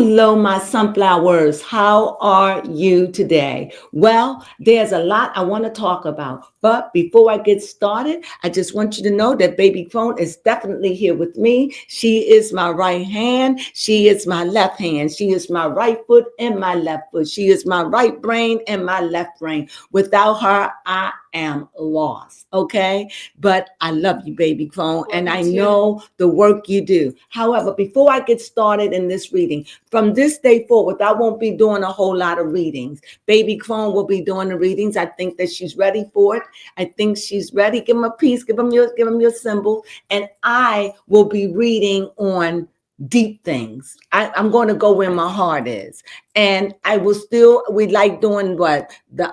Hello, my sunflowers. How are you today? Well, there's a lot I want to talk about. But before I get started, I just want you to know that baby Crone is definitely here with me. She is my right hand. She is my left hand. She is my right foot and my left foot. She is my right brain and my left brain. Without her, I am lost. Okay. But I love you, baby Crone, and I know the work you do. However, before I get started in this reading, from this day forward, I won't be doing a whole lot of readings. Baby Crone will be doing the readings. I think that she's ready for it. I think she's ready. Give him a piece. Give him your symbol. And I will be reading on deep things. I'm going to go where my heart is. And I will still, we like doing what? The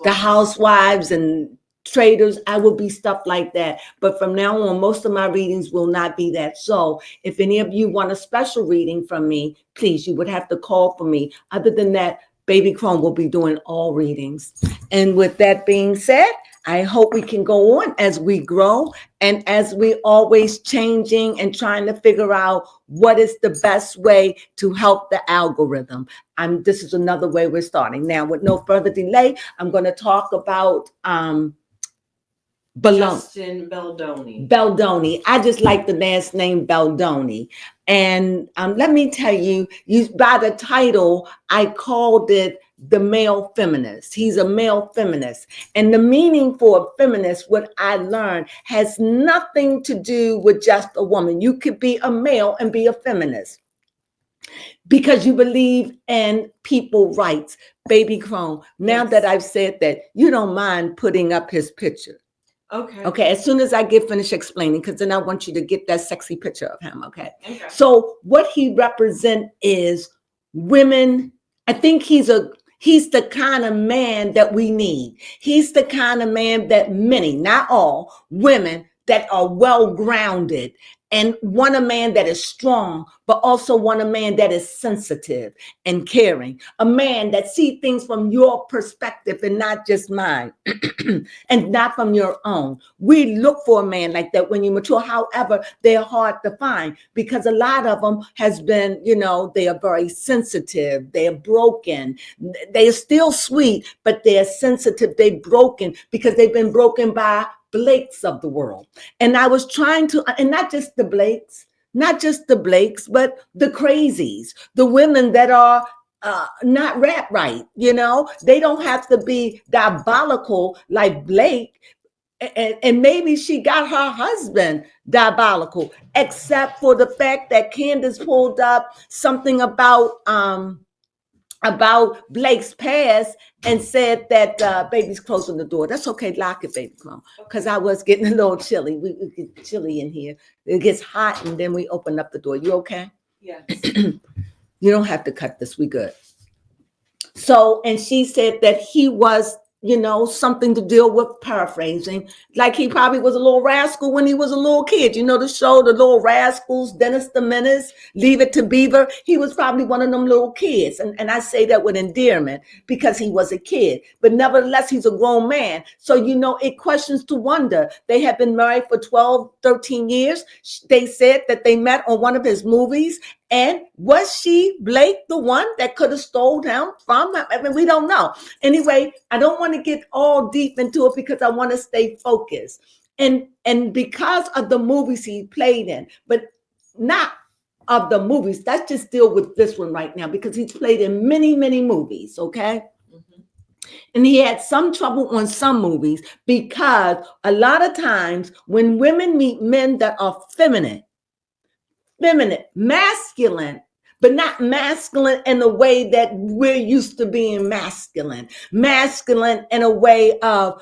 housewives and traders. I will be stuff like that. But from now on, most of my readings will not be that. So if any of you want a special reading from me, please, you would have to call for me. Other than that, Baby Crone will be doing all readings. And with that being said, I hope we can go on as we grow and as we always changing and trying to figure out what is the best way to help the algorithm. This is another way we're starting. Now, with no further delay, I'm going to talk about Justin Baldoni. Baldoni. I just like the last name Baldoni. And let me tell you, by the title, I called it The Male Feminist. He's a male feminist. And the meaning for a feminist, what I learned, has nothing to do with just a woman. You could be a male and be a feminist because you believe in people's rights. Baby Crone, now that I've said that, you don't mind putting up his picture. Okay. As soon as I get finished explaining, because then I want you to get that sexy picture of him. Okay. So what he represents is women. I think he's the kind of man that we need. He's the kind of man that many, not all, women that are well-grounded and want a man that is strong, but also want a man that is sensitive and caring. A man that sees things from your perspective and not just mine, and not from your own. We look for a man like that when you mature. However, they're hard to find because a lot of them has been, they are very sensitive. They're broken. They're still sweet, but they're sensitive. They're broken because they've been broken by Blakes of the world. And I was trying to, and not just the Blakes, but the crazies, the women that are not rap right. They don't have to be diabolical like Blake. And maybe she got her husband diabolical, except for the fact that Candace pulled up something about Blake's past and said that baby's closing the door. That's okay. Lock it, baby, because I was getting a little chilly. We get chilly in here. It gets hot, and then we open up the door. You okay? Yes. You don't have to cut this. We good. So, and she said that he was, something to deal with, paraphrasing, like he probably was a little rascal when he was a little kid. The show, The Little Rascals, Dennis the Menace, Leave It to Beaver. He was probably one of them little kids. And I say that with endearment because he was a kid, but nevertheless, he's a grown man. So, it questions to wonder. They have been married for 12, 13 years. They said that they met on one of his movies. And was she, Blake, the one that could have stole him from him? I mean, we don't know. Anyway, I don't want to get all deep into it because I want to stay focused. And because of the movies he played in, but not of the movies. Let's just deal with this one right now because he's played in many, many movies, okay? And he had some trouble on some movies because a lot of times when women meet men that are feminine, masculine, but not masculine in a way that we're used to being masculine in a way of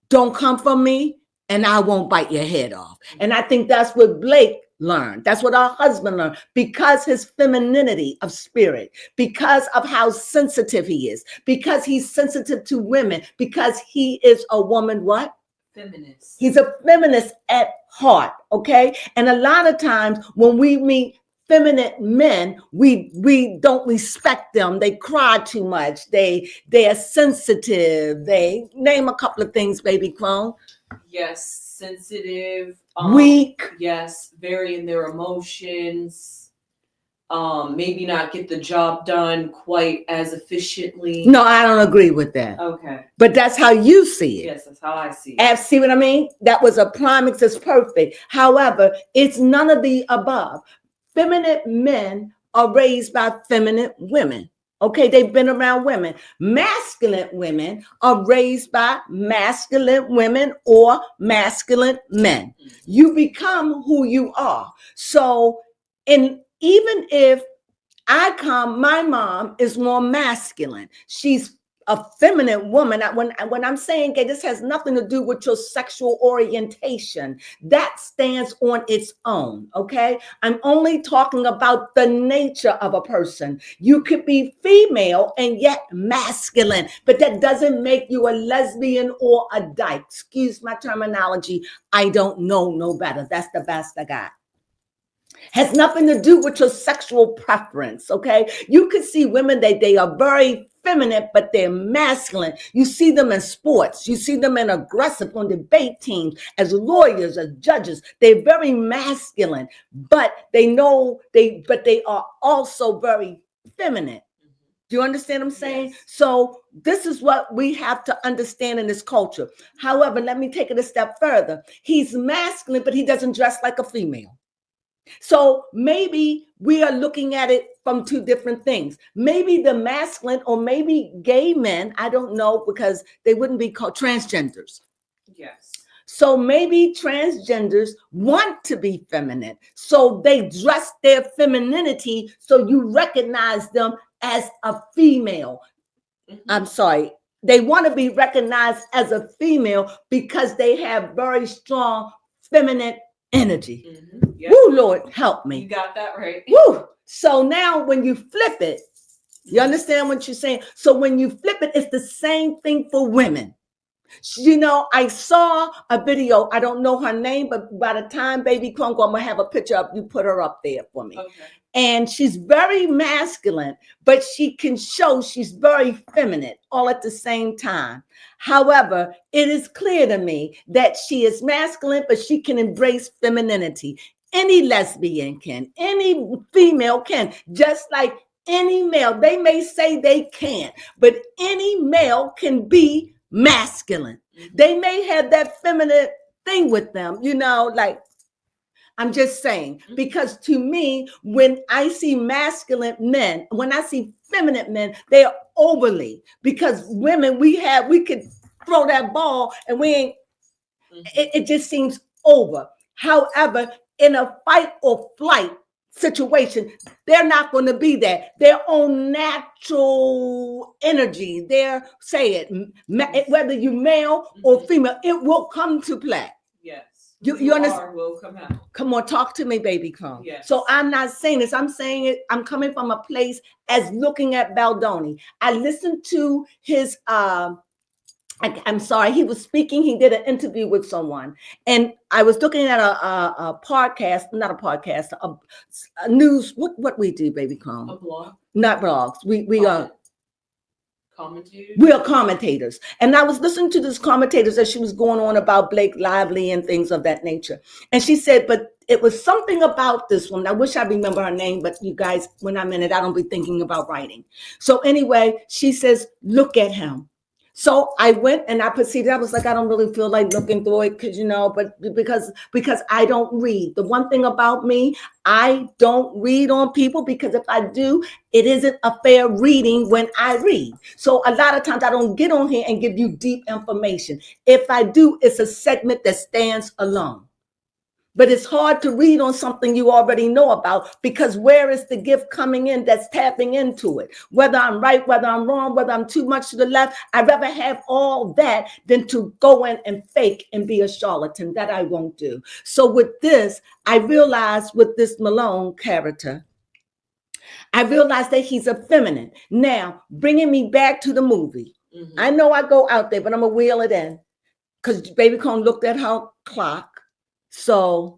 don't come for me and I won't bite your head off. And I think that's what Blake learned. That's what our husband learned because his femininity of spirit, because of how sensitive he is, because he's sensitive to women, because he is a woman, what? Feminist. He's a feminist at heart, okay? And a lot of times when we meet feminine men, we don't respect them. They cry too much. They are sensitive. They name a couple of things, baby Crone. Yes, sensitive. Weak. Yes, very in their emotions. maybe not get the job done quite as efficiently. No, I don't agree with that. Okay. But that's how you see it. Yes, that's how I see it. See what I mean? That was a prime example. It's perfect. However, it's none of the above. Feminine men are raised by feminine women. Okay, they've been around women. Masculine women are raised by masculine women or masculine men. You become who you are. So, and even if my mom is more masculine. She's a feminine woman. When I'm saying, okay, this has nothing to do with your sexual orientation. That stands on its own, okay? I'm only talking about the nature of a person. You could be female and yet masculine, but that doesn't make you a lesbian or a dyke. Excuse my terminology. I don't know no better. That's the best I got. Has nothing to do with your sexual preference, okay? You can see women that they are very feminine, but they're masculine. You see them in sports. You see them in aggressive on debate teams, as lawyers, as judges. They're very masculine, but they are also very feminine. Do you understand what I'm saying? Yes. So this is what we have to understand in this culture. However, let me take it a step further. He's masculine, but he doesn't dress like a female. So maybe we are looking at it from two different things. Maybe the masculine, or maybe gay men, I don't know, because they wouldn't be called transgenders. Yes. So maybe transgenders want to be feminine. So they dress their femininity so you recognize them as a female. I'm sorry. They want to be recognized as a female because they have very strong feminine energy. Yep. Woo, Lord, help me. You got that right. Woo. So now when you flip it, you understand what you're saying? So when you flip it, it's the same thing for women. You know, I saw a video. I don't know her name, but by the time Baby Crone, I'm going to have a picture of you, put her up there for me. Okay. And she's very masculine, but she can show she's very feminine all at the same time. However, it is clear to me that she is masculine, but she can embrace femininity. Any lesbian can, any female can, just like any male. They may say they can't, but any male can be masculine. They may have that feminine thing with them, you know, like, I'm just saying, because to me, when I see masculine men, when I see feminine men, they are overly, because women, we could throw that ball and we ain't, it just seems over. However, in a fight or flight situation, they're not going to be there. Their own natural energy, whether you male or female, it will come to play. Yes. You understand? Will come out. Come on, talk to me, Baby Crone. Yes. So I'm not saying this. I'm saying it. I'm coming from a place as looking at Baldoni. I listened to his. I'm sorry. He was speaking. He did an interview with someone, and I was looking at a podcast, not a podcast, a news. What we do, Baby Crone? A blog. Not blogs. We are. Commentators? We are commentators. And I was listening to this commentators as she was going on about Blake Lively and things of that nature. And she said, but it was something about this one. I wish I remember her name, but you guys, when I'm in it, I don't be thinking about writing. So anyway, she says, look at him. So I went and I proceeded. I was like, I don't really feel like looking through it because, you know, but because I don't read. The one thing about me, I don't read on people, because if I do, it isn't a fair reading when I read. So a lot of times I don't get on here and give you deep information. If I do, it's a segment that stands alone. But it's hard to read on something you already know about, because where is the gift coming in that's tapping into it? Whether I'm right, whether I'm wrong, whether I'm too much to the left, I'd rather have all that than to go in and fake and be a charlatan. That I won't do. So with this, I realized with this Malone character, I realized that he's a feminine. Now, bringing me back to the movie. I know I go out there, but I'm going to wheel it in, because Baby Crone looked at her clock. So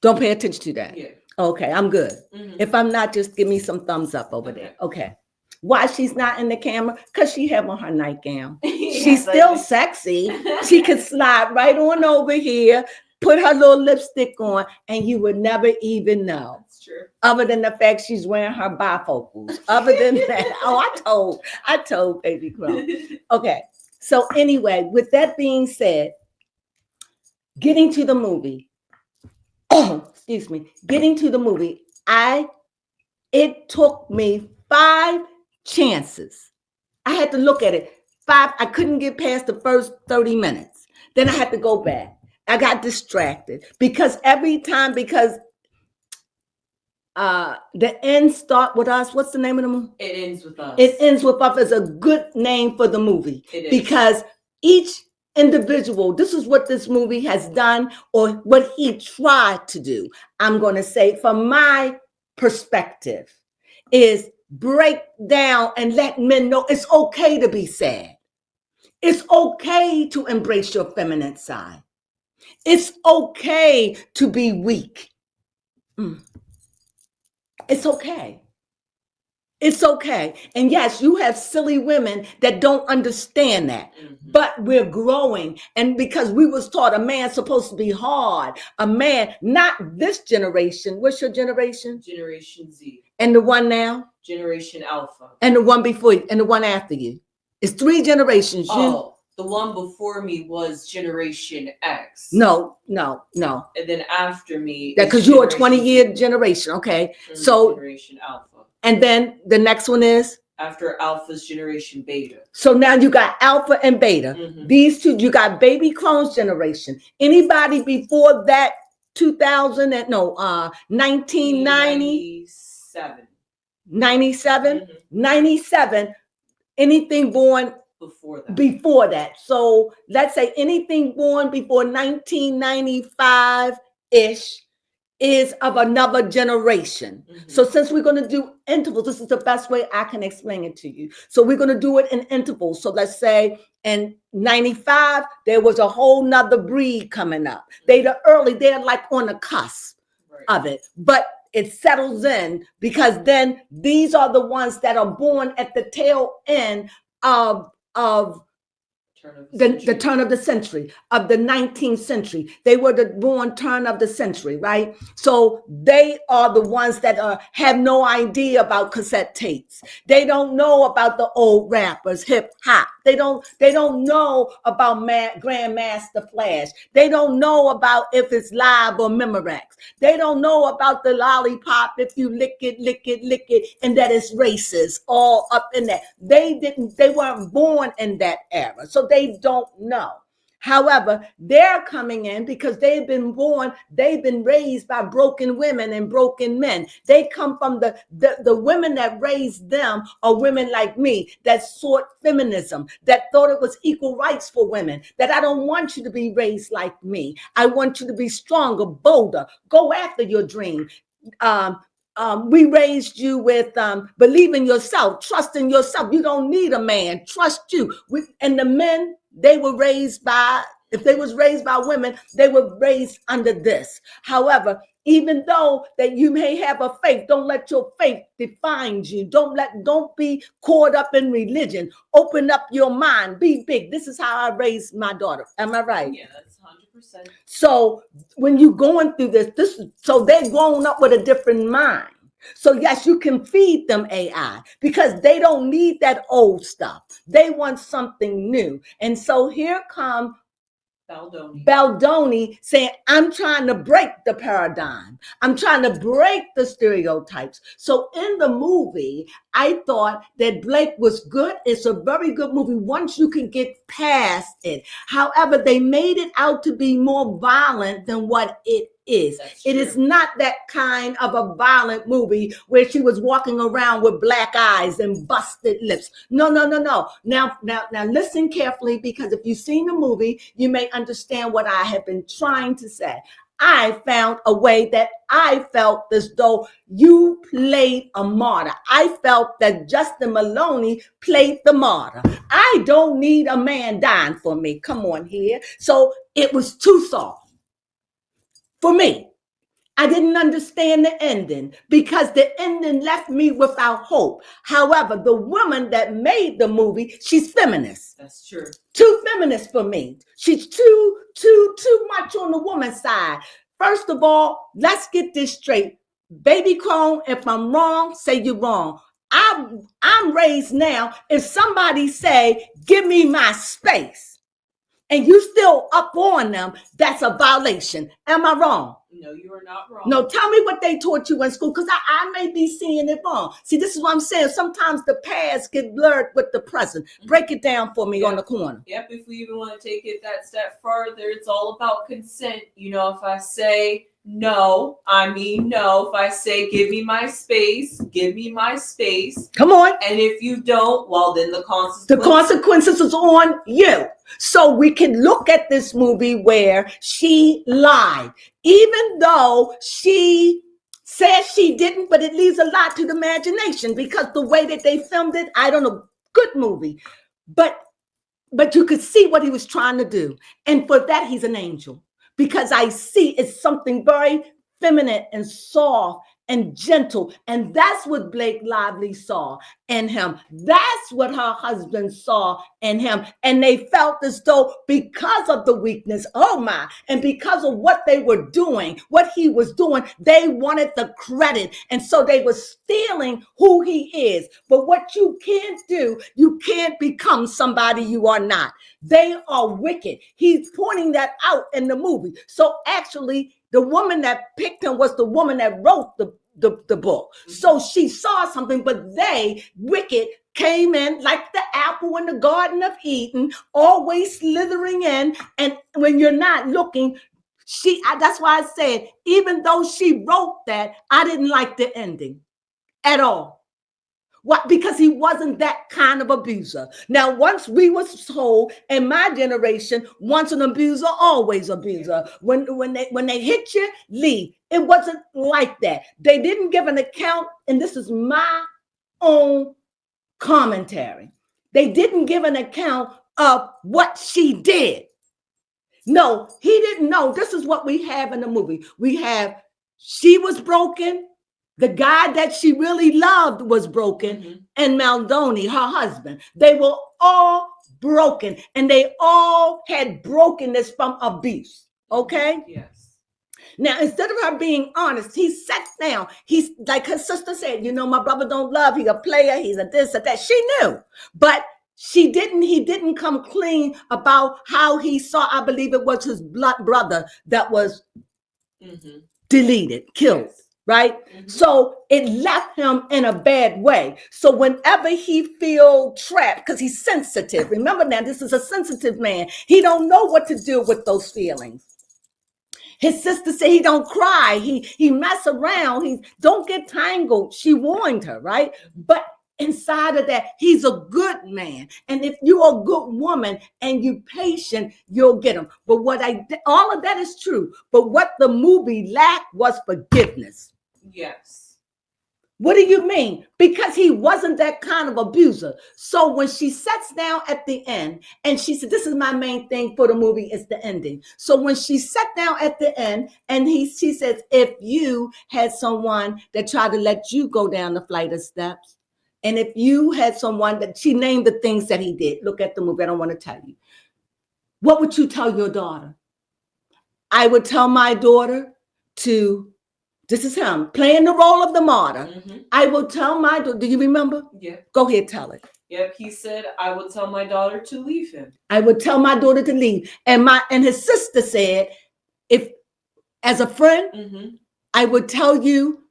don't pay attention to that. Yeah. Okay, I'm good. If I'm not, just give me some thumbs up over there. Okay. Why she's not in the camera? Because she have on her nightgown. She's still sexy. She could slide right on over here. put her little lipstick on, and you would never even know. That's true. Other than the fact she's wearing her bifocals. Other than that, I told Baby Crone. Okay. So anyway, with that being said, getting to the movie. Excuse me. Getting to the movie, it took me 5 chances. I had to look at it. 5. I couldn't get past the first 30 minutes. Then I had to go back. I got distracted because the end start with us. What's the name of the movie? It Ends With Us. It Ends With Us is a good name for the movie. It is. Because each individual, this is what this movie has done or what he tried to do. I'm going to say from my perspective is break down and let men know it's okay to be sad. It's okay to embrace your feminine side. It's okay to be weak. It's okay. It's okay. And yes, you have silly women that don't understand that. But we're growing. And because we was taught a man's supposed to be hard, a man, not this generation. What's your generation? Generation Z. And the one now? Generation Alpha. And the one before you, and the one after you. It's 3 generations. The one before me was Generation X. No. And then after me, Because you're a 20-year generation. Okay. So Generation Alpha. And then the next one is? After Alpha's Generation Beta. So now you got Alpha and Beta. These two, you got Baby Crones generation. Anybody before that, 1990? 97. 97? 97, anything born before that. So let's say anything born before 1995-ish is of another generation. So since we're going to do intervals, this is the best way I can explain it to you. So we're going to do it in intervals. So let's say in 95, there was a whole nother breed coming up. They're like on the cusp of it. But it settles in because then these are the ones that are born at the tail end of the turn of the century, of the 19th century. They were the born turn of the century, right? So they are the ones that have no idea about cassette tapes. They don't know about the old rappers, hip hop. They don't know about Grandmaster Flash. They don't know about if it's live or Memorex. They don't know about the lollipop, if you lick it, and that it's racist all up in that. They weren't born in that era. So they don't know. However, they're coming in because they've been raised by broken women and broken men. They come from the women that raised them are women like me that sought feminism, that thought it was equal rights for women, that I don't want you to be raised like me. I want you to be stronger, bolder, go after your dream. We raised you with believe in yourself, trust in yourself. You don't need a man, trust you. And the men, they were raised by, if they was raised by women, they were raised under this. However, even though that you may have a faith, don't let your faith define you. Don't be caught up in religion. Open up your mind, be big. This is how I raised my daughter. Am I right? Yeah, that's 100%. So when you're going through so they're growing up with a different mind. So yes, you can feed them AI because they don't need that old stuff. They want something new. And so here come Baldoni saying, I'm trying to break the paradigm. I'm trying to break the stereotypes. So in the movie, I thought that Blake was good. It's a very good movie once you can get past it. However, they made it out to be more violent than what it is. It is not that kind of a violent movie where she was walking around with black eyes and busted lips. No. Now listen carefully, because if you've seen the movie, you may understand what I have been trying to say. I found a way that I felt as though you played a martyr. I felt that Justin Maloney played the martyr. I don't need a man dying for me. Come on here. So it was too soft. For me, I didn't understand the ending because the ending left me without hope. However, the woman that made the movie, she's feminist. That's true. Too feminist for me. She's too much on on the woman's side. First of all, let's get this straight. Baby Crone, if I'm wrong, say you're wrong. I'm raised now. If somebody say, give me my space, and you still up on them, that's a violation. Am I wrong? No, you are not wrong. No, tell me what they taught you in school, because I may be seeing it wrong. See, this is what I'm saying. Sometimes the past get blurred with the present. Break it down for me on the corner. Yep, if we even want to take it that step further, it's all about consent. You know, if I say no, I mean no. If I say give me my space, give me my space. Come on. And if you don't, well, then the consequences is on you. So we can look at this movie where she lied, even though she says she didn't, but it leaves a lot to the imagination because the way that they filmed it, I don't know, good movie. But you could see what he was trying to do. And for that, he's an angel, because I see it's something very feminine and soft and gentle. And that's what Blake Lively saw in him. That's what her husband saw in him. And they felt as though because of the weakness, oh my, and because of what they were doing, what he was doing, they wanted the credit. And so they were stealing who he is. But what you can't do, you can't become somebody you are not. They are wicked. He's pointing that out in the movie. So actually, the woman that picked him was the woman that wrote the book. So she saw something, but they, wicked, came in like the apple in the Garden of Eden, always slithering in. And when you're not looking, that's why I said, even though she wrote that, I didn't like the ending at all. What? Because he wasn't that kind of abuser. Now, once we was told in my generation, once an abuser, always abuser. When they hit you, leave. It wasn't like that. They didn't give an account, and this is my own commentary. They didn't give an account of what she did. No, he didn't know. This is what we have in the movie. We have, she was broken. The guy that she really loved was broken, and Baldoni, her husband. They were all broken, and they all had brokenness from abuse. Okay? Yes. Now, instead of her being honest, he sat down. He's like her sister said, you know, my brother don't love. He's a player. He's a this or that. She knew, but he didn't come clean about how he saw, I believe it was his blood brother that was deleted, killed. Yes. Right? So it left him in a bad way. So whenever he feel trapped, because he's sensitive, remember now, this is a sensitive man. He don't know what to do with those feelings. His sister said he don't cry. He mess around. He don't get tangled. She warned her, right? But inside of that, he's a good man. And if you're a good woman and you're patient, you'll get him. But all of that is true. But what the movie lacked was forgiveness. Yes. What do you mean? Because he wasn't that kind of abuser. So when she sits down at the end and she said, this is my main thing for the movie, is the ending. So when she sat down at the end and she says, if you had someone that tried to let you go down the flight of steps, and if you had someone that, she named the things that he did. Look at the movie. I don't want to tell you. What would you tell your daughter? I would tell my daughter to, this is him playing the role of the martyr. I will tell my daughter, do you remember? Yeah. Go ahead, tell it. Yep, he said, I would tell my daughter to leave him. I would tell my daughter to leave. And his sister said, if, as a friend, I would tell you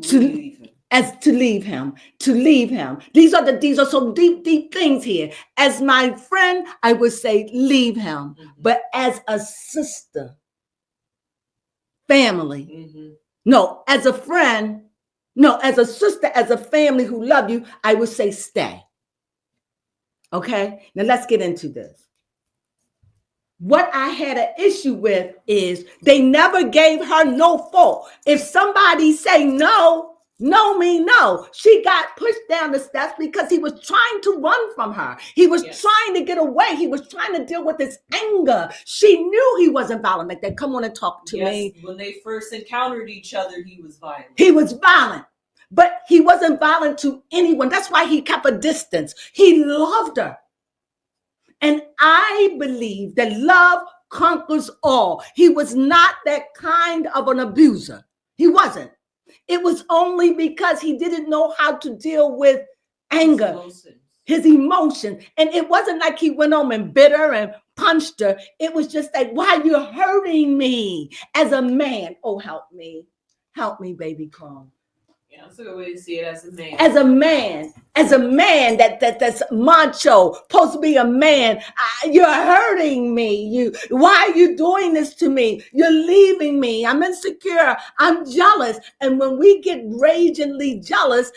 to leave him. To leave him. These are some deep things here. As my friend, I would say leave him. But as a sister, family, no, as a friend, no, as a sister, as a family who love you, I would say stay. Okay, now let's get into this. What I had an issue with is they never gave her no fault. If somebody say no mean no. She got pushed down the steps because he was trying to run from her. He was trying to get away. He was trying to deal with his anger. She knew he wasn't violent like that. Come on and talk to me. When they first encountered each other, he was violent. He was violent, but he wasn't violent to anyone. That's why he kept a distance. He loved her. And I believe that love conquers all. He was not that kind of an abuser. He wasn't. It was only because he didn't know how to deal with anger, his emotions. And it wasn't like he went home and bit her and punched her. It was just like, why you hurting me as a man? Oh, help me, baby Crone. Yeah, that's a good way to see it, as a man. As a man that's macho, supposed to be a man. You're hurting me. Why are you doing this to me? You're leaving me. I'm insecure. I'm jealous. And when we get ragingly jealous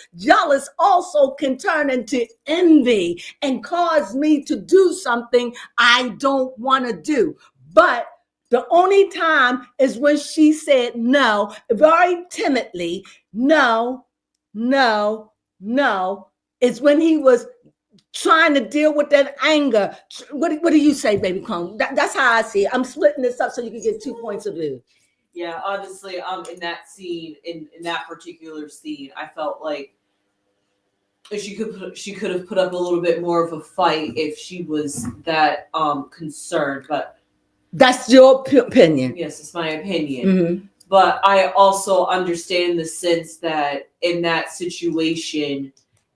also can turn into envy and cause me to do something I don't want to do. But the only time is when she said no, very timidly. No, it's when he was trying to deal with that anger. What do you say, baby Crone? That's how I see it. I'm splitting this up so you can get 2 points of view. Yeah, honestly, in that scene, in that particular scene, I felt like she could have put up a little bit more of a fight if she was that concerned. But that's your opinion. Yes, it's my opinion. Mm-hmm. But I also understand the sense that in that situation,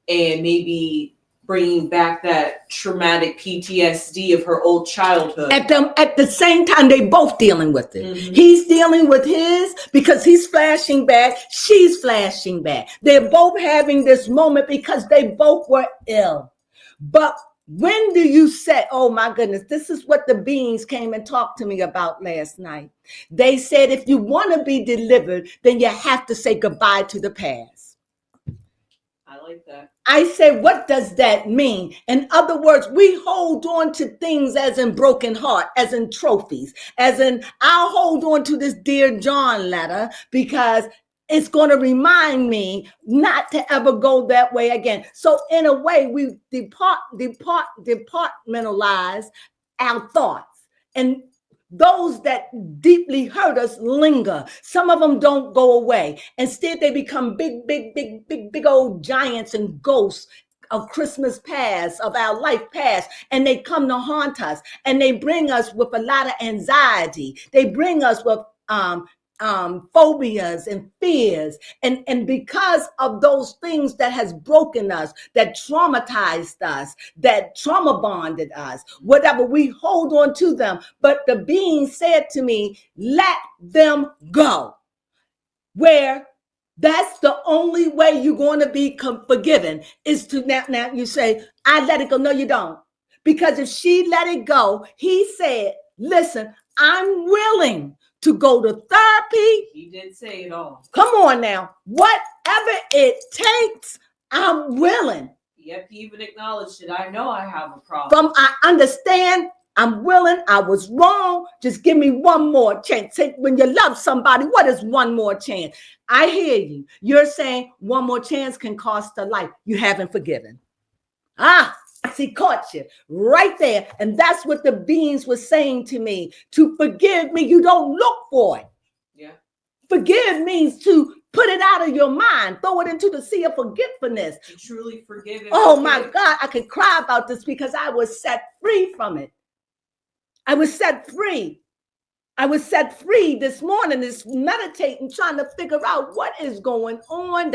and maybe bringing back that traumatic PTSD of her old childhood. At the same time, they both dealing with it. Mm-hmm. He's dealing with his because he's flashing back. She's flashing back. They're both having this moment because they both were ill. But when do you say, oh my goodness, this is what the beings came and talked to me about last night. They said, if you want to be delivered, then you have to say goodbye to the past. I like that. I say, what does that mean? In other words, we hold on to things as in broken heart, as in trophies, as in, I'll hold on to this Dear John letter because it's going to remind me not to ever go that way again. So in a way, we departmentalize our thoughts. And those that deeply hurt us linger. Some of them don't go away. Instead, they become big old giants and ghosts of Christmas past, of our life past, and they come to haunt us. And they bring us with a lot of anxiety. They bring us with phobias and fears, and because of those things that has broken us, that traumatized us, that trauma bonded us, whatever, we hold on to them. But the being said to me, let them go. Where that's the only way you're going to be forgiven is to now you say, I let it go. No, you don't. Because if she let it go, he said, listen, I'm willing to go to therapy. He did say it all. Come on now. Whatever it takes, I'm willing. Yep, he even acknowledged it. I know I have a problem. I understand. I'm willing. I was wrong. Just give me one more chance. When you love somebody, what is one more chance? I hear you. You're saying one more chance can cost a life. You haven't forgiven. He caught you right there. And that's what the beings were saying to me. To forgive me, you don't look for it. Yeah. Forgive means to put it out of your mind, throw it into the sea of forgetfulness. To truly forgive. Oh my God, I could cry about this because I was set free from it. I was set free. I was set free this morning, this meditating, trying to figure out what is going on,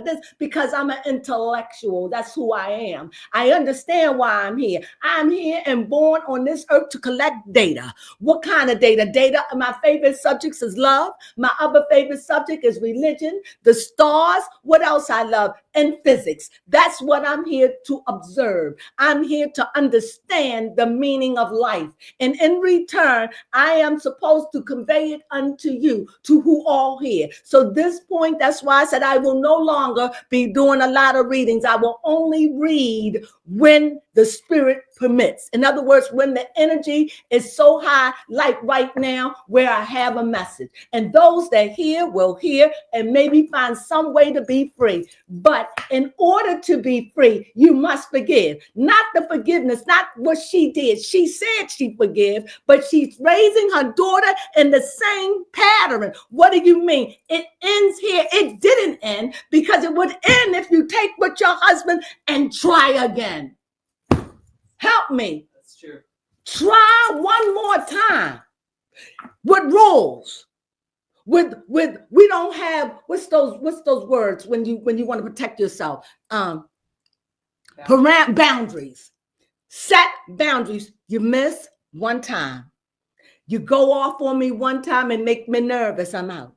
this, because I'm an intellectual. That's who I am. I understand why I'm here. I'm here and born on this earth to collect data. What kind of data? Data, my favorite subjects is love. My other favorite subject is religion, the stars. What else I love? And physics. That's what I'm here to observe. I'm here to understand the meaning of life. And in return, I am supposed to convey it unto you, to who all hear. So this point, that's why I said I will no longer be doing a lot of readings. I will only read when the spirit permits. In other words, when the energy is so high, like right now, where I have a message. And those that hear will hear and maybe find some way to be free. But in order to be free, you must forgive. Not the forgiveness, not what she did. She said she forgive, but she's raising her daughter in the same pattern. What do you mean? It ends here. It didn't end because it would end if you take with your husband and try again. Help me. That's true. Try one more time. with rules. With we don't have what's those words when you want to protect yourself? Boundaries. Set boundaries. You miss one time. You go off on me one time and make me nervous, I'm out.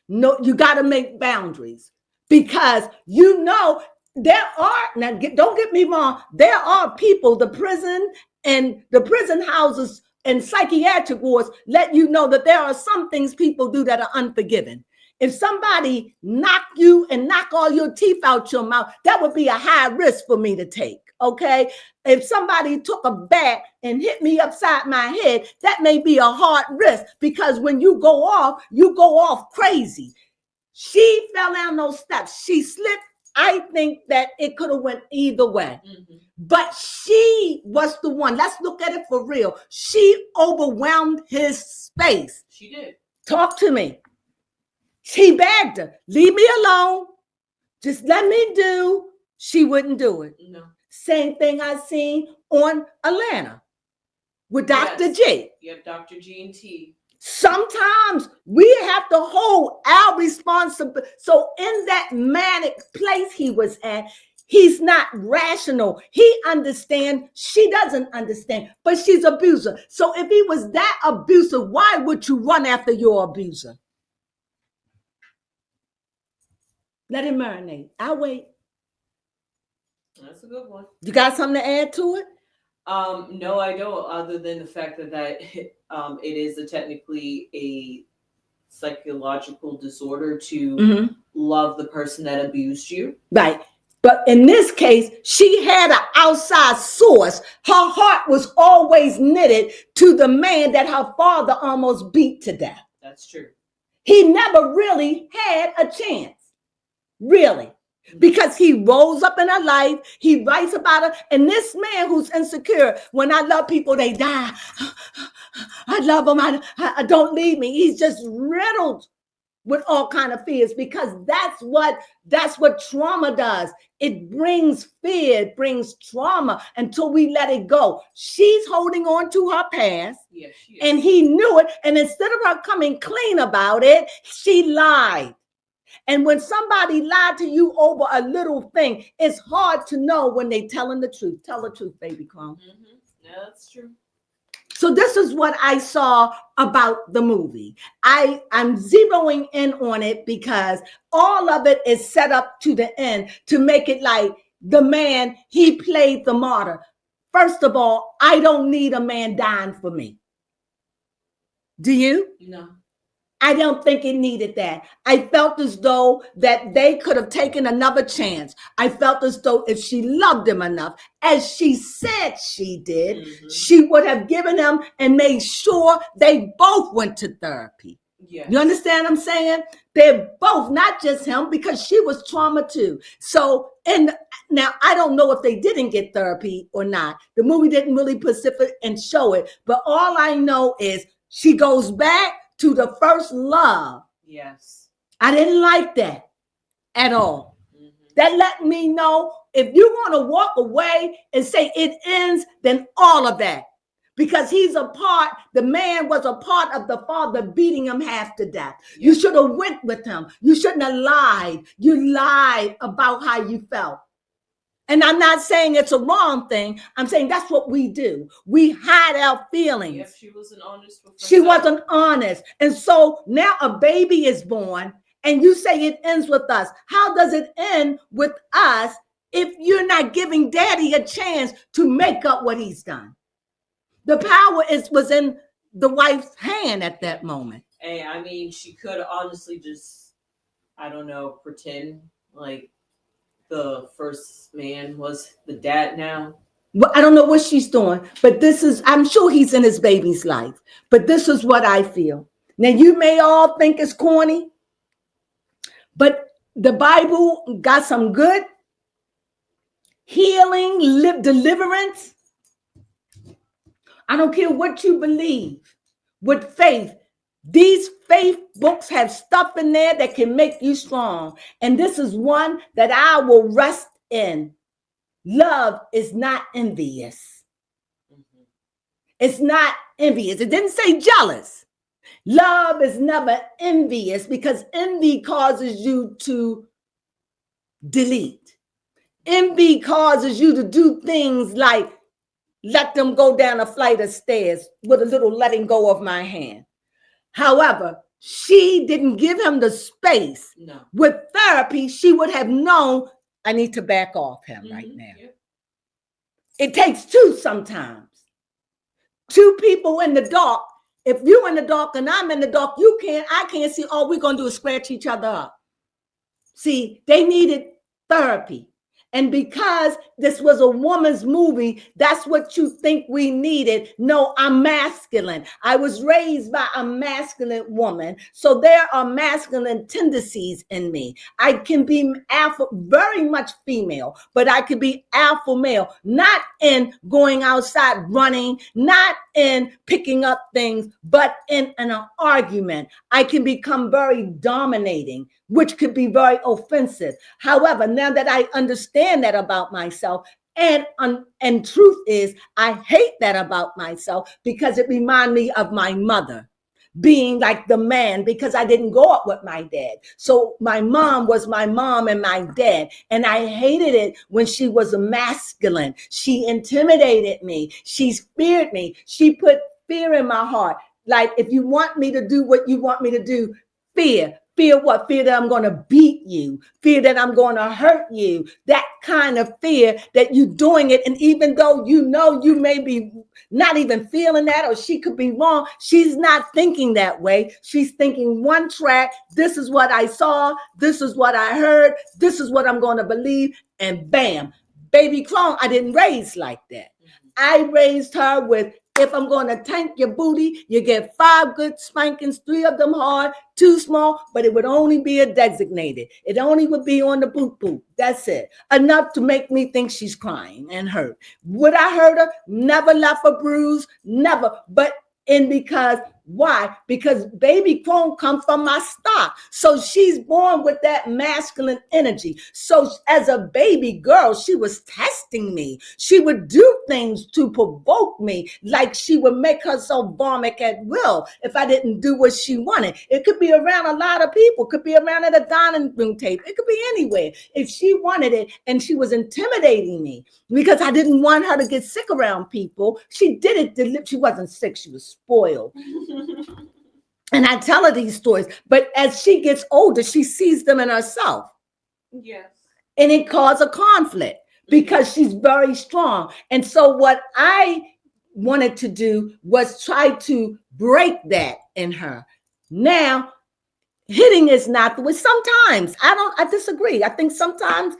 No, you got to make boundaries because you know there are, now don't get me wrong, there are people, the prison and the prison houses and psychiatric wards let you know that there are some things people do that are unforgiving. If somebody knock you and knock all your teeth out your mouth, that would be a high risk for me to take. Okay. If somebody took a bat and hit me upside my head, that may be a hard risk because when you go off crazy. She fell down those steps. She slipped. I think that it could have went either way. Mm-hmm. But she was the one. Let's look at it for real. She overwhelmed his space. She did. Talk to me. He begged her, leave me alone. Just let me do. She wouldn't do it. No. Same thing I seen on Atlanta with Dr. G. Yep, Dr. G and T. Sometimes we have to hold our responsibility. So in that manic place he was at, he's not rational. He understands. She doesn't understand, but she's an abuser. So if he was that abuser, why would you run after your abuser? Let him marinate. I'll wait. That's a good one. You got something to add to it? No, I don't. Other than the fact that it is technically a psychological disorder to love the person that abused you. Right. But in this case, she had an outside source. Her heart was always knitted to the man that her father almost beat to death. That's true. He never really had a chance. Really. Because he rose up in her life, he writes about her, and this man who's insecure, when I love people, they die. I love them, I don't leave me. He's just riddled with all kind of fears because that's what trauma does. It brings fear, it brings trauma until we let it go. She's holding on to her past, yes, she is. And he knew it, and instead of her coming clean about it, she lied. And when somebody lied to you over a little thing, it's hard to know when they're telling the truth. Tell the truth, baby Crone. Mm-hmm. Yeah, that's true. So this is what I saw about the movie. I'm zeroing in on it because all of it is set up to the end to make it like the man, he played the martyr. First of all, I don't need a man dying for me. Do you? No. I don't think it needed that. I felt as though that they could have taken another chance. I felt as though if she loved him enough, as she said she did, she would have given him and made sure they both went to therapy. Yes. You understand what I'm saying? They're both, not just him, because she was trauma too. So, and now I don't know if they didn't get therapy or not. The movie didn't really specific and show it, but all I know is she goes back to the first love. Yes. I didn't like that at all. Mm-hmm. That let me know if you want to walk away and say it ends, then all of that. Because the man was a part of the father beating him half to death. Yes. You should have went with him. You shouldn't have lied. You lied about how you felt. And I'm not saying it's a wrong thing. I'm saying that's what we do. We hide our feelings. Yes, she wasn't honest with herself. She wasn't honest. And so now a baby is born and you say it ends with us. How does it end with us if you're not giving daddy a chance to make up what he's done? The power was in the wife's hand at that moment. Hey, I mean, she could honestly just, I don't know, pretend like the first man was the dad now. Well, I don't know what she's doing, but I'm sure he's in his baby's life, but this is what I feel. Now, you may all think it's corny, but the Bible got some good healing, deliverance. I don't care what you believe with faith. These faith books have stuff in there that can make you strong. And this is one that I will rest in. Love is not envious. Mm-hmm. It's not envious. It didn't say jealous. Love is never envious because envy causes you to delete. Envy causes you to do things like let them go down a flight of stairs with a little letting go of my hand. However, she didn't give him the space. No. With therapy, she would have known I need to back off him right now. Yep. It takes two sometimes. Two people in the dark. If you're in the dark and I'm in the dark, I can't see, all we're going to do is scratch each other up. See, they needed therapy. And because this was a woman's movie, that's what you think we needed. No, I'm masculine. I was raised by a masculine woman. So there are masculine tendencies in me. I can be alpha, very much female, but I could be alpha male, not in going outside running, not in picking up things, but in an argument. I can become very dominating, which could be very offensive. However, now that I understand that about myself, and truth is, I hate that about myself because it reminds me of my mother being like the man, because I didn't go up with my dad. So my mom was my mom and my dad. And I hated it when she was masculine. She intimidated me. She feared me. She put fear in my heart. Like, if you want me to do what you want me to do, fear. Fear what? Fear that I'm going to beat you. Fear that I'm going to hurt you. That kind of fear that you're doing it. And even though you know you may be not even feeling that, or she could be wrong, she's not thinking that way. She's thinking one track. This is what I saw. This is what I heard. This is what I'm going to believe. And bam, baby Crone, I didn't raise like that. I raised her with, if I'm going to tank your booty, you get 5 good spankings, 3 of them hard, 2 small, but it would only be a designated. It only would be on the boot boot. That's it. Enough to make me think she's crying and hurt. Would I hurt her? Never left a bruise, never. But because why? Because baby Crone come from my stock. So she's born with that masculine energy. So as a baby girl, she was testing me. She would do things to provoke me, like she would make herself vomit at will if I didn't do what she wanted. It could be around a lot of people. It could be around at a dining room table. It could be anywhere. If she wanted it and she was intimidating me because I didn't want her to get sick around people, she did it. She wasn't sick. She was spoiled. And I tell her these stories, but as she gets older, she sees them in herself. Yes. And it caused a conflict because she's very strong. And so what I wanted to do was try to break that in her. Now, hitting is not the way. Sometimes I disagree. I think sometimes,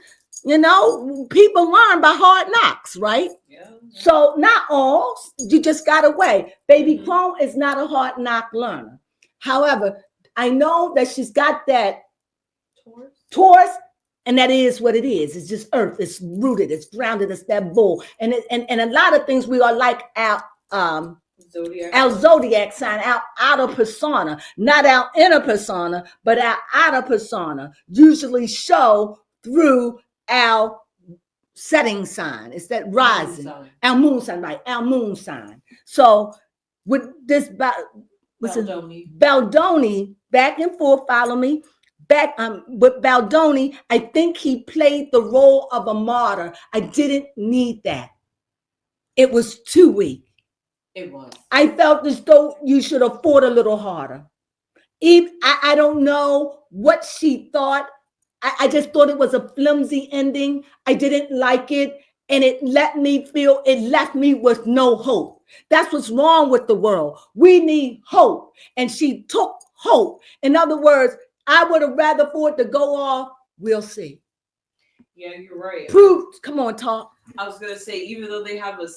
people learn by hard knocks, right? Yeah. So not all, you just got away. Baby Crone is not a hard knock learner. However, I know that she's got that Taurus, and that is what it is. It's just earth. It's rooted. It's grounded. It's that bull. And a lot of things we are like our zodiac sign, our outer persona, not our inner persona, but our outer persona usually show through our setting sign. It's that rising, our moon sign, right? Our moon sign. So with this Baldoni, back and forth, follow me. With Baldoni, I think he played the role of a martyr. I didn't need that. It was too weak. It was. I felt as though you should have fought a little harder. I don't know what she thought. I just thought it was a flimsy ending. I didn't like it. And it left me with no hope. That's what's wrong with the world. We need hope. And she took hope. In other words, I would have rather for it to go off. We'll see. Yeah, you're right. Come on, talk. I was gonna say, even though they have a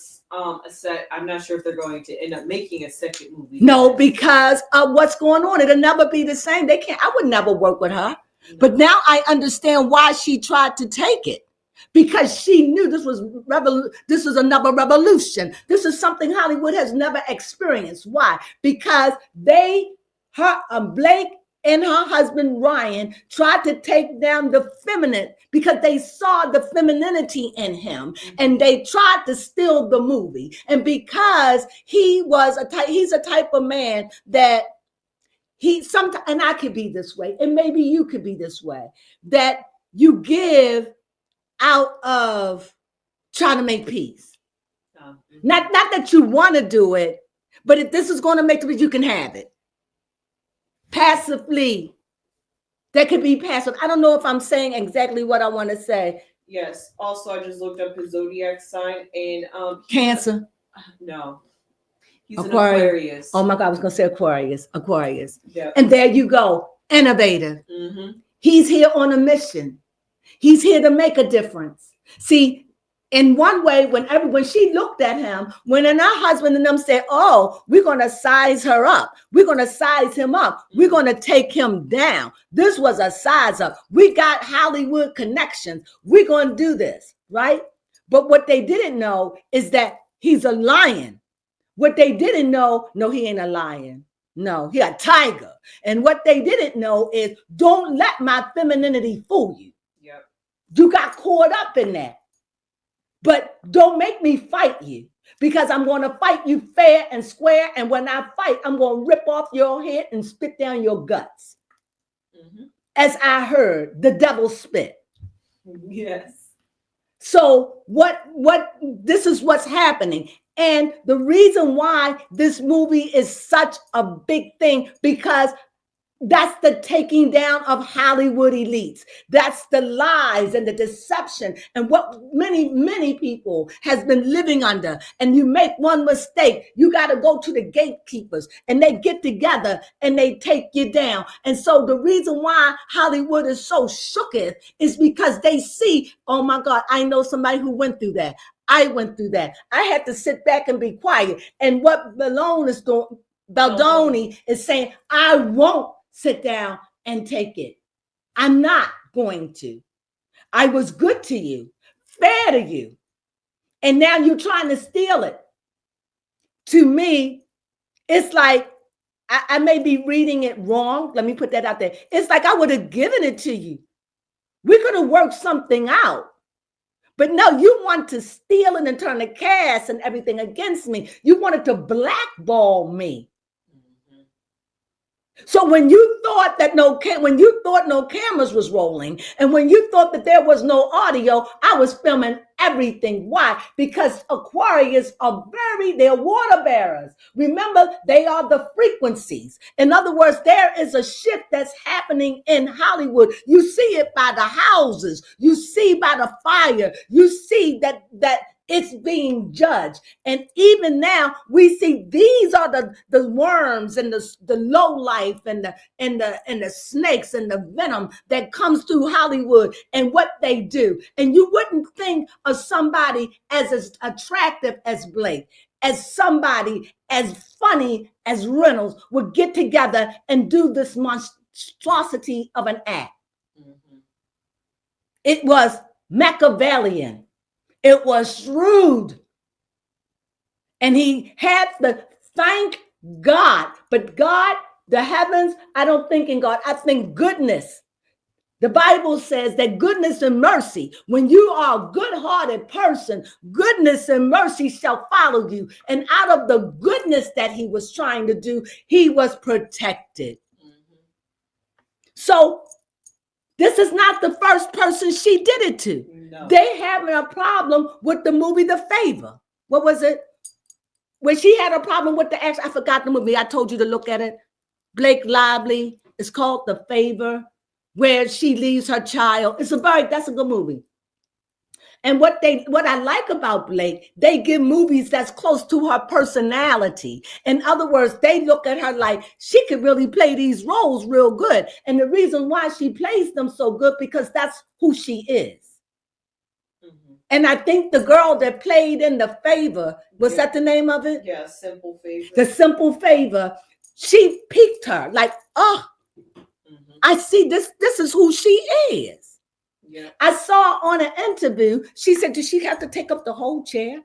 set, I'm not sure if they're going to end up making a second movie. No, because of what's going on. It'll never be the same. I would never work with her. No. But now I understand why she tried to take it. Because she knew this was another revolution. This is something Hollywood has never experienced. Why? Because Blake and her husband Ryan tried to take down the feminine because they saw the femininity in him, and they tried to steal the movie. And because he's a type of man that sometimes, and I could be this way, and maybe you could be this way, that you give out of trying to make peace. Not that you want to do it, but if this is going to make it, you can have it. Passively. That could be passive. I don't know if I'm saying exactly what I want to say. Yes. Also, I just looked up his zodiac sign, and Cancer. No. He's Aquarius. An Aquarius. Oh my God, I was going to say Aquarius. Yeah. And there you go. Innovator. Mm-hmm. He's here on a mission. He's here to make a difference. See, in one way, when she looked at him, when her husband and them said, oh, we're going to size her up. We're going to size him up. We're going to take him down. This was a size up. We got Hollywood connections. We're going to do this, right? But what they didn't know is that he's a lion. What they didn't know, no, he ain't a lion. No, he a tiger. And what they didn't know is don't let my femininity fool you. Yep. You got caught up in that. But don't make me fight you, because I'm going to fight you fair and square. And when I fight, I'm going to rip off your head and spit down your guts. Mm-hmm. As I heard the devil spit. Yes. So this is what's happening. And the reason why this movie is such a big thing, because that's the taking down of Hollywood elites. That's the lies and the deception and what many people has been living under. And you make one mistake, you got to go to the gatekeepers, and they get together and they take you down. And so the reason why Hollywood is so shooketh is because they see, oh my God, I know somebody who went through that. I went through that. I had to sit back and be quiet. And what Baldoni is saying, I won't sit down and take it. I'm not going to. I was good to you, fair to you, and now you're trying to steal it. To me, it's like, I may be reading it wrong. Let me put that out there. It's like I would have given it to you. We could have worked something out. But no, you want to steal it and turn the cast and everything against me. You wanted to blackball me. So when you thought no cameras was rolling, and when you thought that there was no audio, I was filming everything. Why? Because Aquarius they're water bearers. Remember, they are the frequencies. In other words, there is a shift that's happening in Hollywood. You see it by the houses. You see by the fire. You see that it's being judged. And even now we see these are the worms and the low life and the snakes and the venom that comes through Hollywood and what they do. And you wouldn't think of somebody as attractive as Blake, as somebody as funny as Reynolds would get together and do this monstrosity of an act. Mm-hmm. It was Machiavellian. It was shrewd. And he had to thank God. But God, the heavens, I don't think in God. I think goodness. The Bible says that goodness and mercy, when you are a good-hearted person, goodness and mercy shall follow you. And out of the goodness that he was trying to do, he was protected. Mm-hmm. So this is not the first person she did it to. No. They having a problem with the movie The Favor. What was it? When she had a problem with the ex, I forgot the movie. I told you to look at it. Blake Lively. It's called The Favor, where she leaves her child. That's a good movie. And what I like about Blake, they give movies that's close to her personality. In other words, they look at her like she could really play these roles real good. And the reason why she plays them so good, because that's who she is. Mm-hmm. And I think the girl that played in The Favor, was that the name of it? Yeah, Simple Favor. The Simple Favor. She piqued her like, mm-hmm. I see this is who she is. Yeah. I saw on an interview, she said, did she have to take up the whole chair?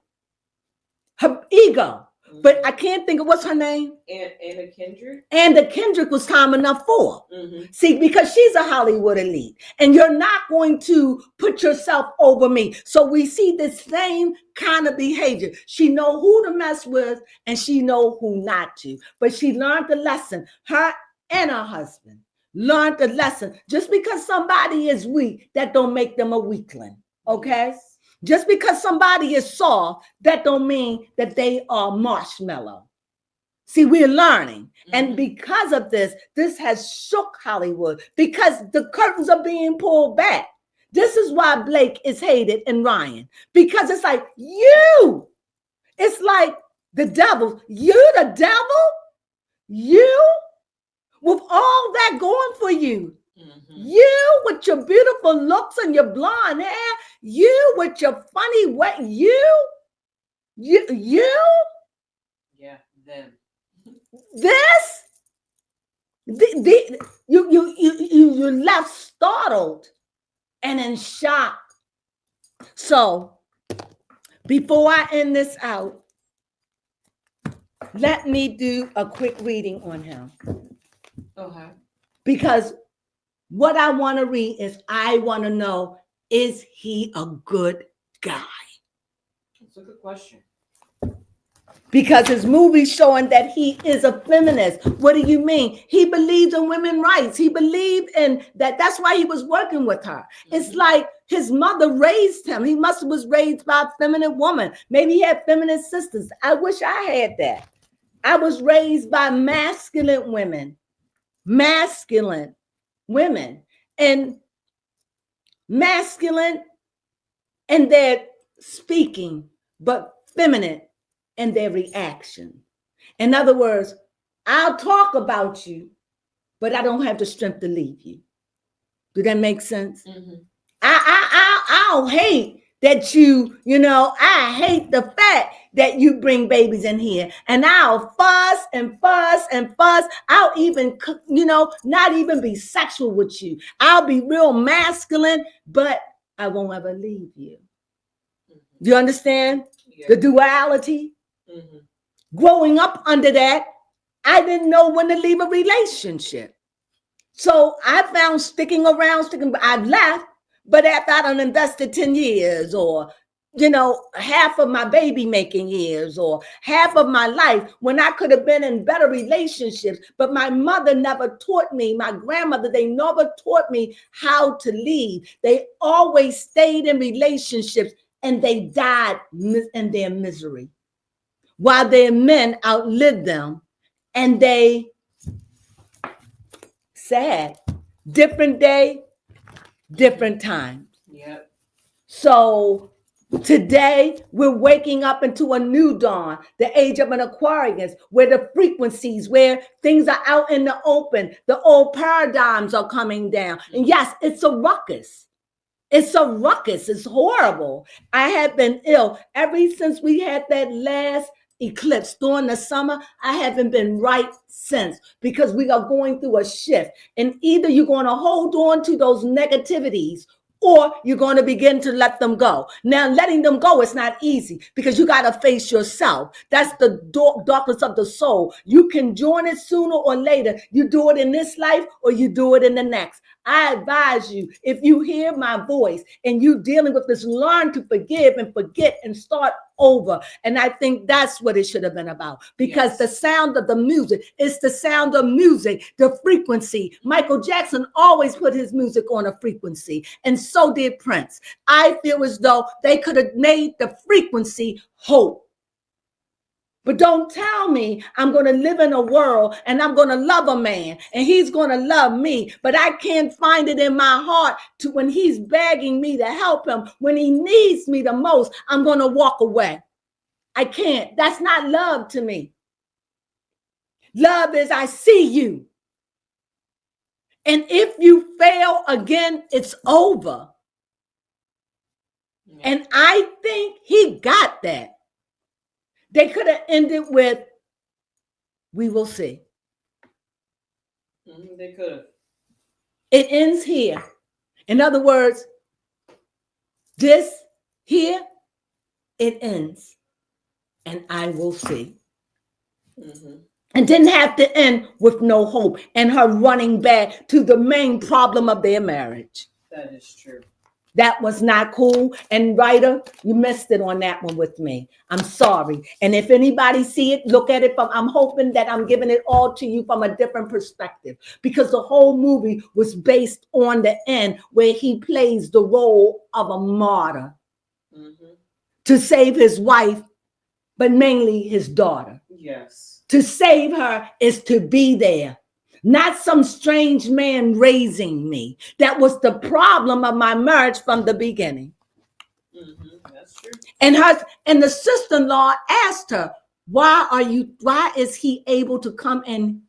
Her ego. But I can't think of what's her name. Anna Kendrick. Anna Kendrick was time enough for. See, because she's a Hollywood elite, and you're not going to put yourself over me. So we see the same kind of behavior. She know who to mess with, and she know who not to. But she learned the lesson. Her and her husband learned the lesson. Just because somebody is weak, that don't make them a weakling. Okay. Yes. Just because somebody is soft, that don't mean that they are marshmallow. See, we're learning. And because of this, this has shook Hollywood because the curtains are being pulled back. This is why Blake is hated and Ryan, because it's like, you, it's like the devil, you, the devil, you, with all that going for you. You with your beautiful looks and your blonde hair, you with your funny way, you, yeah, them. You left startled and in shock. So before I end this out, let me do a quick reading on him. Okay. Because what I want to read is, I want to know, is he a good guy? That's a good question. Because his movie's showing that he is a feminist. What do you mean? He believes in women's rights. He believed in that. That's why he was working with her. It's like his mother raised him. He must have was raised by a feminine woman. Maybe he had feminine sisters. I wish I had that. I was raised by masculine women. And masculine in their speaking, but feminine in their reaction. In other words, I'll talk about you, but I don't have the strength to leave you. Do that make sense? I'll hate that I hate the fact that you bring babies in here, and I'll fuss and fuss and fuss. I'll even, not even be sexual with you. I'll be real masculine, but I won't ever leave you. Do you understand the duality? Growing up under that, I didn't know when to leave a relationship. So I found I've left, but after I done invested 10 years or, half of my baby making years or half of my life, when I could have been in better relationships. But my mother never taught me, my grandmother, they never taught me how to leave. They always stayed in relationships and they died in their misery, while their men outlived them, and they sad. Different day, different time. Yep. So today we're waking up into a new dawn, the age of an Aquarius, where the frequencies, where things are out in the open, the old paradigms are coming down. And yes, it's a ruckus. It's a ruckus. It's horrible. I have been ill ever since we had that last eclipse during the summer. I haven't been right since, because we are going through a shift. And either you're going to hold on to those negativities, or you're going to begin to let them go. Now, letting them go is not easy, because you got to face yourself. That's the darkness of the soul. You can join it sooner or later. You do it in this life or you do it in the next. I advise you, if you hear my voice and you dealing with this, learn to forgive and forget and start over. And I think that's what it should have been about, because the sound of the music is the sound of music, the frequency. Michael Jackson always put his music on a frequency, and so did Prince. I feel as though they could have made the frequency hope. But don't tell me I'm going to live in a world and I'm going to love a man and he's going to love me, but I can't find it in my heart to, when he's begging me to help him, when he needs me the most, I'm going to walk away. I can't. That's not love to me. Love is, I see you. And if you fail again, it's over. And I think he got that. They could have ended with, we will see. They could have. It ends here. In other words, this here, it ends. And I will see. Mm-hmm. And didn't have to end with no hope and her running back to the main problem of their marriage. That is true. That was not cool. And writer, you missed it on that one with me. I'm sorry. And if anybody see it, look at it from, I'm hoping that I'm giving it all to you from a different perspective, because the whole movie was based on the end where he plays the role of a martyr to save his wife, but mainly his daughter. Yes. To save her is to be there. Not some strange man raising me. That was the problem of my marriage from the beginning. That's true. And the sister-in-law asked her, why is he able to come in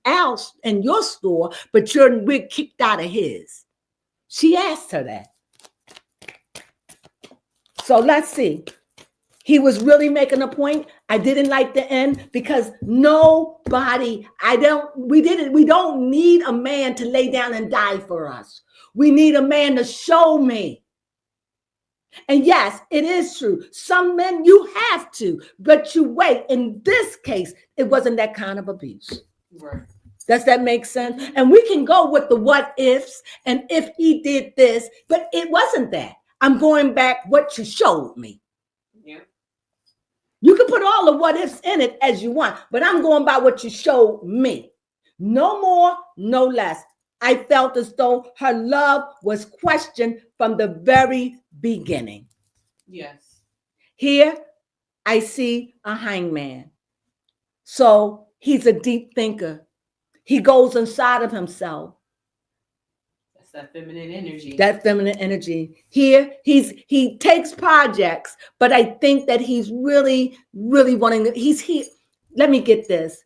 your store, but we're kicked out of his? She asked her that. So let's see. He was really making a point. I didn't like the end because we don't need a man to lay down and die for us. We need a man to show me. And yes, it is true. Some men you have to, but you wait. In this case, it wasn't that kind of abuse. Right. Does that make sense? And we can go with the what ifs and if he did this, but it wasn't that. I'm going back what you showed me. Yeah. You can put all the what ifs in it as you want, but I'm going by what you showed me. No more, no less. I felt as though her love was questioned from the very beginning. Yes. Here, I see a hangman. So he's a deep thinker. He goes inside of himself. That feminine energy. That feminine energy. Here, he takes projects, but I think that he's really, really wanting. He's here. Let me get this.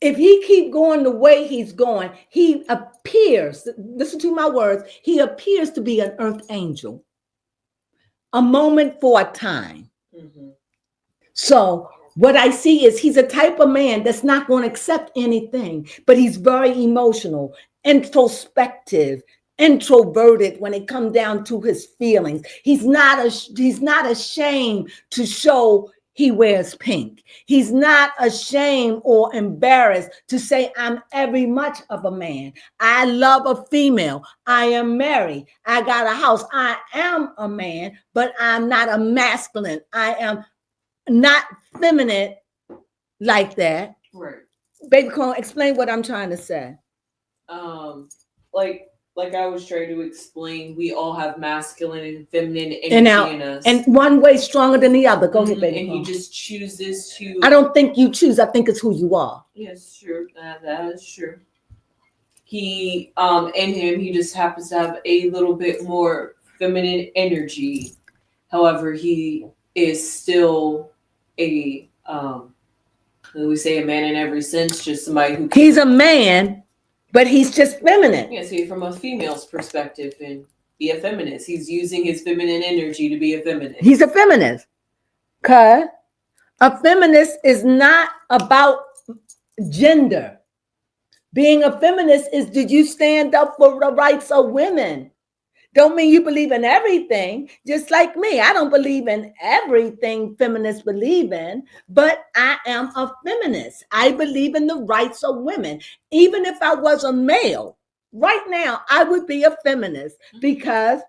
If he keep going the way he's going, he appears. Listen to my words. He appears to be an earth angel. A moment for a time. So what I see is he's a type of man that's not going to accept anything, but he's very emotional, introspective, introverted when it comes down to his feelings. He's not ashamed to show he wears pink. He's not ashamed or embarrassed to say, I'm every much of a man. I love a female. I am married. I got a house. I am a man, but I'm not a masculine. I am not feminine like that. Right. Baby Crone, explain what I'm trying to say. Like I was trying to explain, we all have masculine and feminine energy in us. And one way stronger than the other. Go ahead, baby. And he just chooses to. I don't think you choose. I think it's who you are. Yes, sure. That is true. He, in him, he just happens to have a little bit more feminine energy. However, he is still we say a man in every sense, just somebody who. He's a man, but he's just feminine. Yeah, see, from a female's perspective and be a feminist. He's using his feminine energy to be a feminist. He's a feminist. Because a feminist is not about gender. Being a feminist is, did you stand up for the rights of women? Don't mean you believe in everything, just like me. I don't believe in everything feminists believe in, but I am a feminist. I believe in the rights of women. Even if I was a male, right now, I would be a feminist because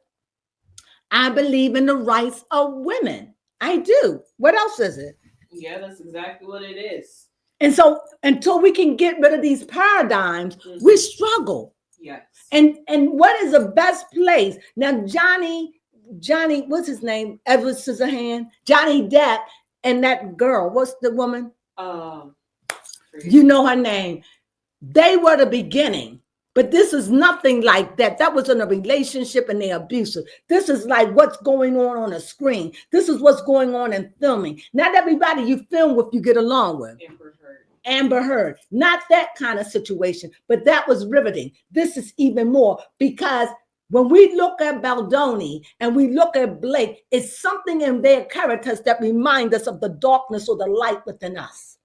I believe in the rights of women. I do. What else is it? Yeah, that's exactly what it is. And so until we can get rid of these paradigms, we struggle. Yes. And what is the best place? Now, Johnny, what's his name? Edward Scissorhands, Johnny Depp, and that girl, what's the woman? You know her name. They were the beginning, but this is nothing like that. That was in a relationship and they're abusive. This is like what's going on a screen. This is what's going on in filming. Not everybody you film with, you get along with. Amber Heard, not that kind of situation, but that was riveting. This is even more because when we look at Baldoni and we look at Blake, it's something in their characters that remind us of the darkness or the light within us.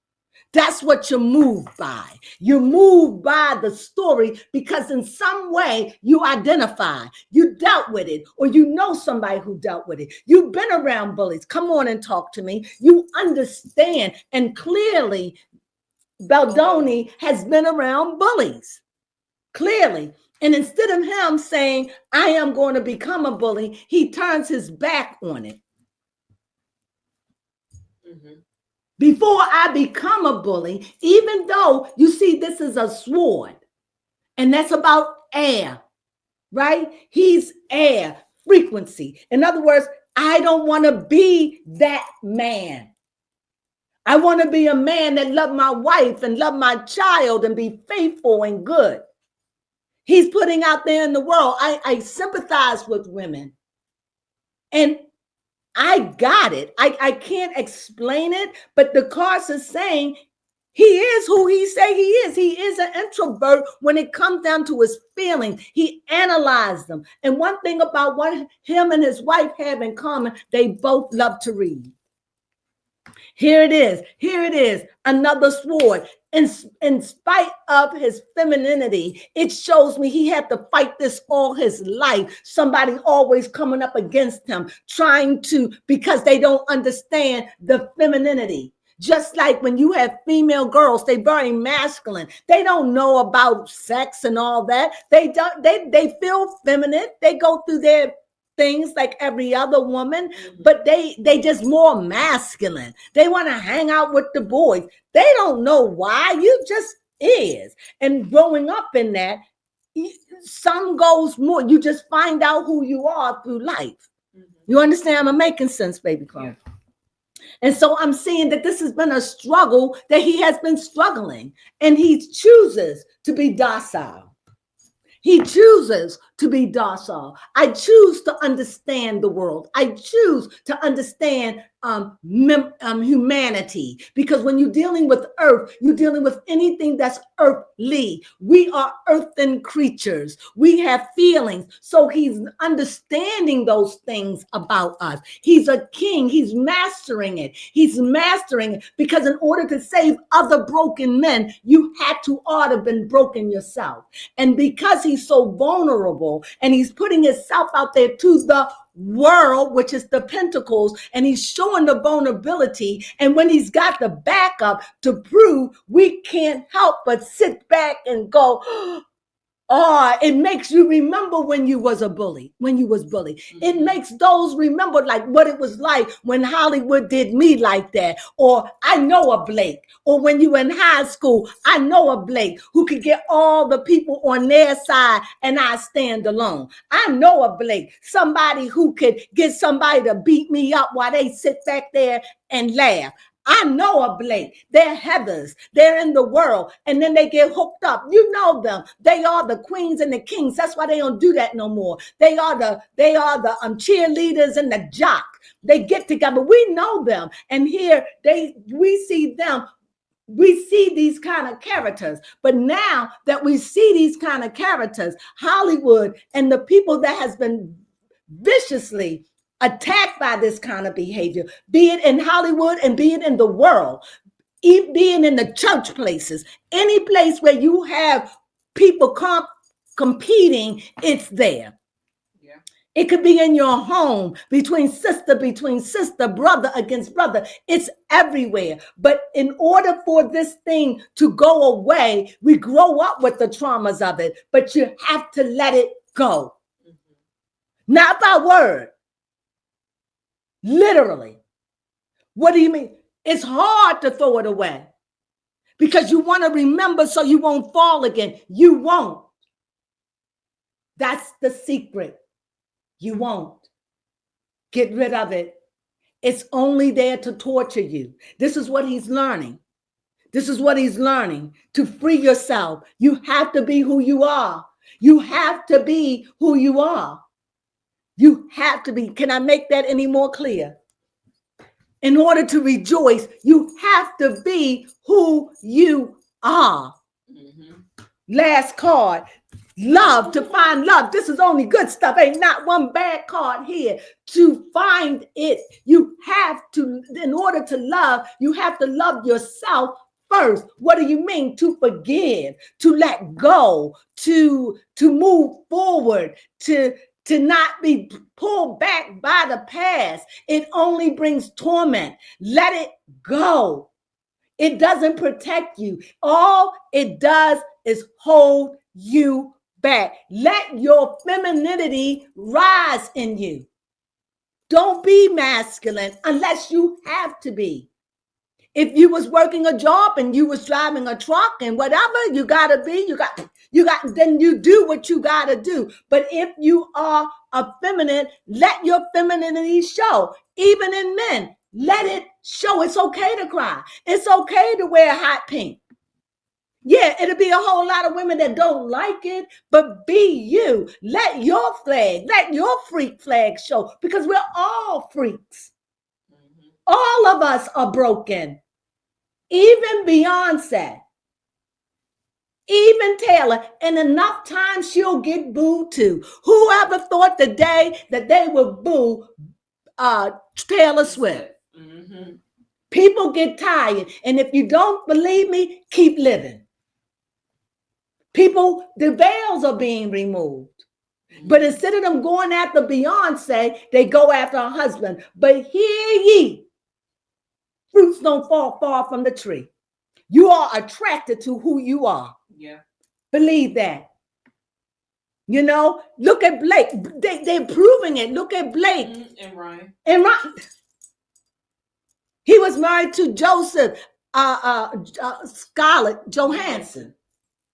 That's what you're moved by. You're moved by the story because in some way you identify, you dealt with it, or you know somebody who dealt with it. You've been around bullies. Come on and talk to me. You understand. And clearly, Baldoni has been around bullies. Clearly. And instead of him saying, I am going to become a bully, he turns his back on it. Mm-hmm. Before I become a bully, even though you see this is a sword, and that's about air, right? He's air, frequency. In other words, I don't want to be that man. I want to be a man that love my wife and love my child and be faithful and good. He's putting out there in the world. I sympathize with women. And I got it. I can't explain it, but the cards are saying he is who he say he is. He is an introvert when it comes down to his feelings. He analyzed them. And one thing about what him and his wife have in common, they both love to read. Here it is. Here it is. Another sword. In spite of his femininity, it shows me he had to fight this all his life. Somebody always coming up against him, trying to, because they don't understand the femininity. Just like when you have female girls, they very masculine. They don't know about sex and all that. They don't. They feel feminine. They go through their things like every other woman, but they just more masculine. They want to hang out with the boys. They don't know why. You just is. And growing up in that, some goes more. You just find out who you are through life. You understand? I'm making sense, baby Crone. Yeah. And so I'm seeing that this has been a struggle that he has been struggling, and he chooses to be docile. He chooses to be docile. I choose to understand the world. I choose to understand humanity, because when you're dealing with earth, you're dealing with anything that's earthly. We are earthen creatures. We have feelings. So he's understanding those things about us. He's a king. He's mastering it. He's mastering it because in order to save other broken men, you had to have been broken yourself. And because he's so vulnerable and he's putting himself out there to the world, which is the pentacles, and he's showing the vulnerability, and when he's got the backup to prove, we can't help but sit back and go, oh, it makes you remember when you was a bully, when you was bullied. It makes those remember like what it was like when Hollywood did me like that. Or I know a Blake. Or when you were in high school, I know a Blake who could get all the people on their side and I stand alone. I know a Blake, somebody who could get somebody to beat me up while they sit back there and laugh. I know a Blake. They're Heathers. They're in the world. And then they get hooked up. You know them. They are the queens and the kings. That's why they don't do that no more. They are the cheerleaders and the jock. They get together. We know them. And here we see them. We see these kind of characters. But now that we see these kind of characters, Hollywood and the people that has been viciously attacked by this kind of behavior, be it in Hollywood and be it in the world, being in the church places, any place where you have people competing, it's there. Yeah. It could be in your home, between sister, brother against brother. It's everywhere. But in order for this thing to go away, we grow up with the traumas of it, but you have to let it go. Mm-hmm. Not by word. Literally. What do you mean? It's hard to throw it away because you want to remember so you won't fall again. You won't. That's the secret. You won't. Get rid of it. It's only there to torture you. This is what he's learning. This is what he's learning. To free yourself, you have to be who you are. You have to be who you are. You have to be. Can I make that any more clear? In order to rejoice, you have to be who you are. Mm-hmm. Last card. Love, to find love. This is only good stuff. Ain't not one bad card here. To find it, you have to, in order to love, you have to love yourself first. What do you mean? To forgive, to let go, to move forward, to not be pulled back by the past. It only brings torment. Let it go. It doesn't protect you. All it does is hold you back. Let your femininity rise in you. Don't be masculine unless you have to be. If you was working a job and you was driving a truck and whatever you gotta be, then you do what you gotta do. But if you are a feminine, let your femininity show. Even in men, let it show. It's okay to cry. It's okay to wear hot pink. Yeah, it'll be a whole lot of women that don't like it, but be you. Let your freak flag show, because we're all freaks. All of us are broken. Even Beyonce, even Taylor, and enough times she'll get booed too. Whoever thought the day that they would boo Taylor Swift? Mm-hmm. People get tired, and if you don't believe me, keep living. People, the veils are being removed. Mm-hmm. But instead of them going after Beyonce, they go after her husband. But hear ye, fruits don't fall far from the tree. You are attracted to who you are. Yeah. Believe that. You know, look at Blake. They're proving it. Look at Blake. And Ryan. He was married to Joseph, Scarlett Johansson.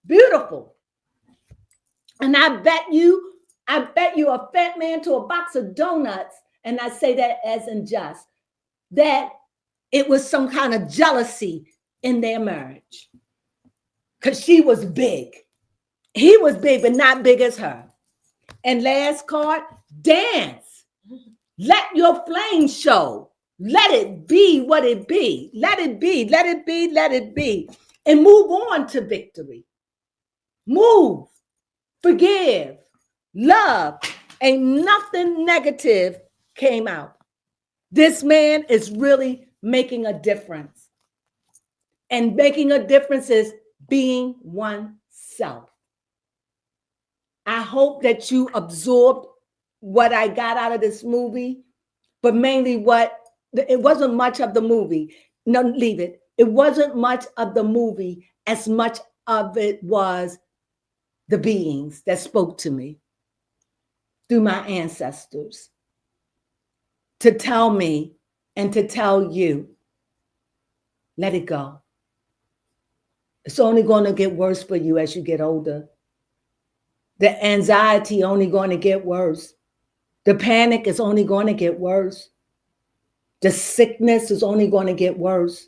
Beautiful. And I bet you a fat man to a box of donuts, and I say that as unjust, that it was some kind of jealousy in their marriage. Because she was big. He was big, but not big as her. And last card, dance. Let your flame show. Let it be what it be. Let it be, let it be, let it be. And move on to victory. Move. Forgive. Love. Ain't nothing negative came out. This man is really making a difference. And making a difference is being oneself. I hope that you absorbed what I got out of this movie, but mainly it wasn't much of the movie. No, leave it. It wasn't much of the movie as much of it was the beings that spoke to me through my ancestors to tell me and to tell you, let it go. It's only going to get worse for you as you get older. The anxiety only going to get worse. The panic is only going to get worse. The sickness is only going to get worse.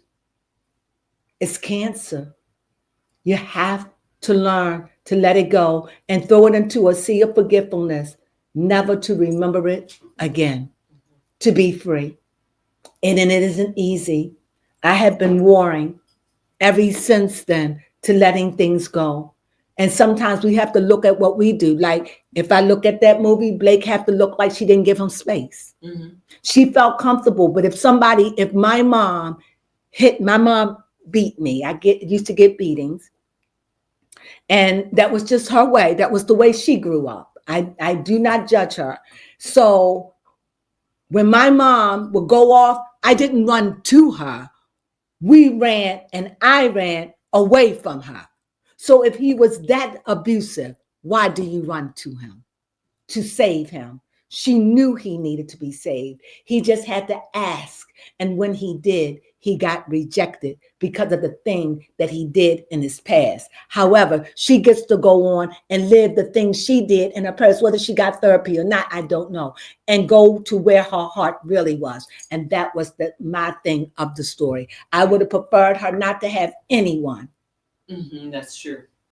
It's cancer. You have to learn to let it go and throw it into a sea of forgetfulness, never to remember it again, to be free. And it isn't easy. I have been warring ever since then to letting things go. And sometimes we have to look at what we do. Like if I look at that movie, Blake have to look like she didn't give him space. Mm-hmm. She felt comfortable. But if my mom beat me, used to get beatings. And that was just her way. That was the way she grew up. I do not judge her. So when my mom would go off, I didn't run to her. We ran and I ran away from her. So if he was that abusive, why do you run to him? To save him. She knew he needed to be saved. He just had to ask. And when he did, he got rejected because of the thing that he did in his past. However, she gets to go on and live the things she did in her past, whether she got therapy or not, I don't know, and go to where her heart really was. And that was my thing of the story. I would have preferred her not to have anyone. Mm-hmm, that's true.